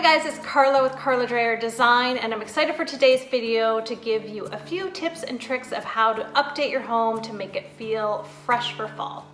guys, it's Carla with Carla Dreyer Design, and I'm excited for today's video to give you a few tips and tricks of how to update your home to make it feel fresh for fall.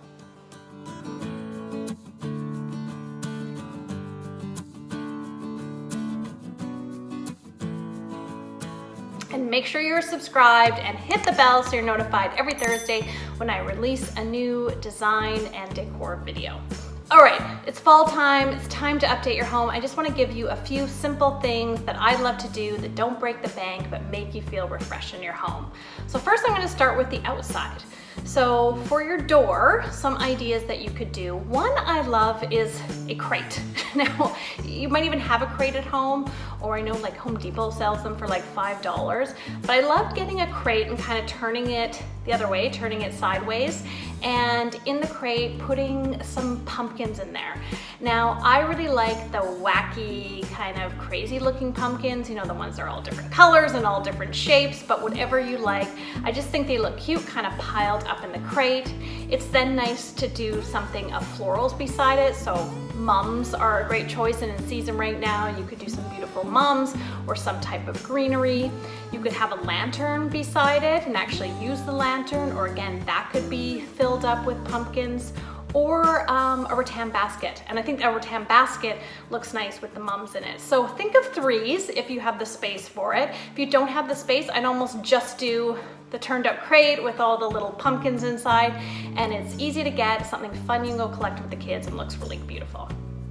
And make sure you're subscribed and hit the bell so you're notified every Thursday when I release a new design and decor video. All right, it's fall time. It's time to update your home. I just want to give you a few simple things that I love to do that don't break the bank but make you feel refreshed in your home. So first I'm going to start with the outside. So for your door, some ideas that you could do. One I love is a crate. Now, you might even have a crate at home, or I know like Home Depot sells them for like $5, but I love getting a crate and kind of turning it the other way, turning it sideways, and in the crate putting some pumpkins in there. Now, I really like the wacky kind of crazy looking pumpkins, you know, the ones that are all different colors and all different shapes, but whatever you like. I just think they look cute, kind of piled up in the crate. It's then nice to do something of florals beside it. So mums are a great choice, and in season right now, you could do some beautiful mums or some type of greenery. You could have a lantern beside it and actually use the lantern, or again, that could be filled up with pumpkins, or a rattan basket. And I think a rattan basket looks nice with the mums in it. So think of threes if you have the space for it. If you don't have the space, I'd almost just do the turned up crate with all the little pumpkins inside, and it's easy to get, something fun you can go collect with the kids and looks really beautiful.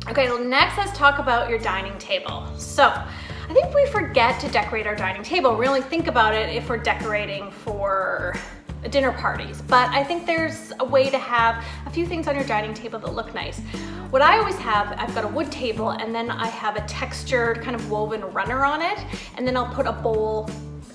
Okay, well, next let's talk about your dining table. So I think we forget to decorate our dining table. We only think about it if we're decorating for dinner parties, but I think there's a way to have a few things on your dining table that look nice. What I always have, I've got a wood table, and then I have a textured kind of woven runner on it, and then I'll put a bowl,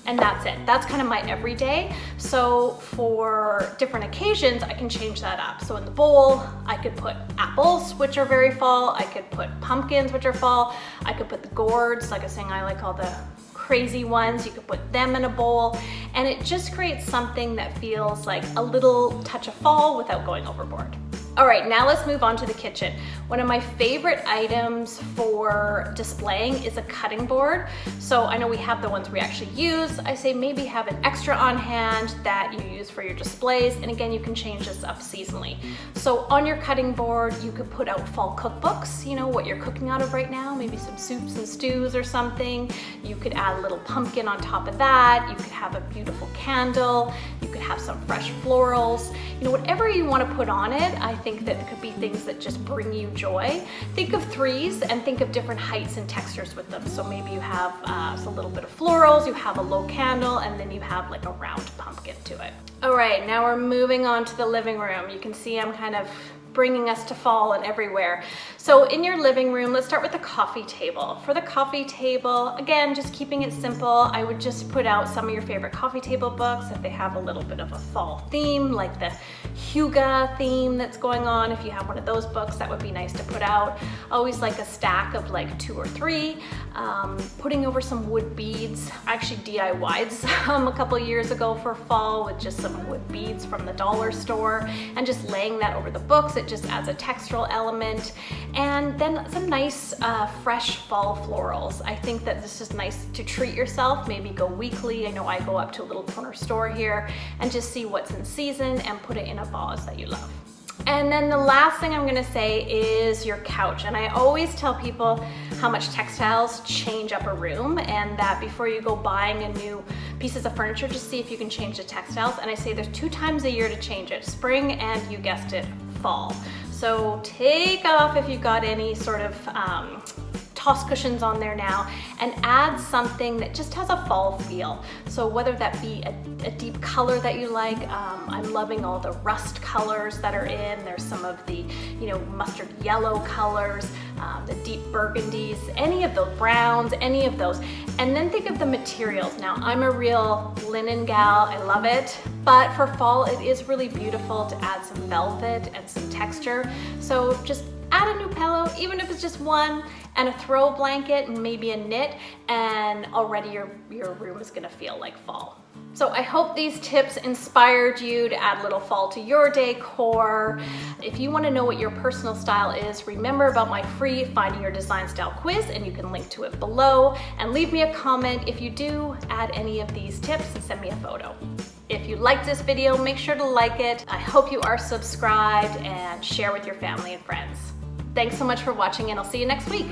and that's it. That's kind of my everyday. So for different occasions, I can change that up. So in the bowl, I could put apples, which are very fall. I could put pumpkins, which are fall. I could put the gourds, like I was saying, I like all the crazy ones. You could put them in a bowl, and it just creates something that feels like a little touch of fall without going overboard. All right, now let's move on to the kitchen. One of my favorite items for displaying is a cutting board. So I know we have the ones we actually use. I say maybe have an extra on hand that you use for your displays. And again, you can change this up seasonally. So on your cutting board, you could put out fall cookbooks, you know, what you're cooking out of right now, maybe some soups and stews or something. You could add a little pumpkin on top of that. You could have a beautiful candle. You could have some fresh florals. You know, whatever you want to put on it, I think that it could be things that just bring you joy. Think of threes and think of different heights and textures with them. So maybe you have a little bit of florals, you have a low candle, and then you have like a round pumpkin to it. All right, now we're moving on to the living room. You can see I'm kind of bringing us to fall and everywhere. So in your living room, let's start with the coffee table. For the coffee table, again, just keeping it simple, I would just put out some of your favorite coffee table books if they have a little bit of a fall theme, like the Hygge theme that's going on. If you have one of those books, that would be nice to put out. Always like a stack of like 2 or 3. Putting over some wood beads. I actually DIY'd some a couple years ago for fall with just some wood beads from the dollar store, and just laying that over the books. It just adds a textural element. And then some nice fresh fall florals. I think that this is nice to treat yourself, maybe go weekly. I know I go up to a little corner store here and just see what's in season and put it in a vase that you love. And then the last thing I'm gonna say is your couch. And I always tell people how much textiles change up a room, and that before you go buying a new pieces of furniture, just see if you can change the textiles. And I say there's 2 times a year to change it, spring and, you guessed it, fall. So take off if you've got any sort of toss cushions on there now, and add something that just has a fall feel. So whether that be a deep color that you like, I'm loving all the rust colors that are in. There's some of the, you know, mustard yellow colors, the deep burgundies, any of those browns, any of those. And then think of the materials. Now, I'm a real linen gal, I love it, but for fall, it is really beautiful to add some velvet and some texture. So just add a new pillow, even if it's just one, and a throw blanket and maybe a knit, and already your room is gonna feel like fall. So I hope these tips inspired you to add a little fall to your decor. If you want to know what your personal style is, remember about my free Finding Your Design Style quiz, and you can link to it below. And leave me a comment if you do add any of these tips and send me a photo. If you liked this video, make sure to like it. I hope you are subscribed and share with your family and friends. Thanks so much for watching, and I'll see you next week.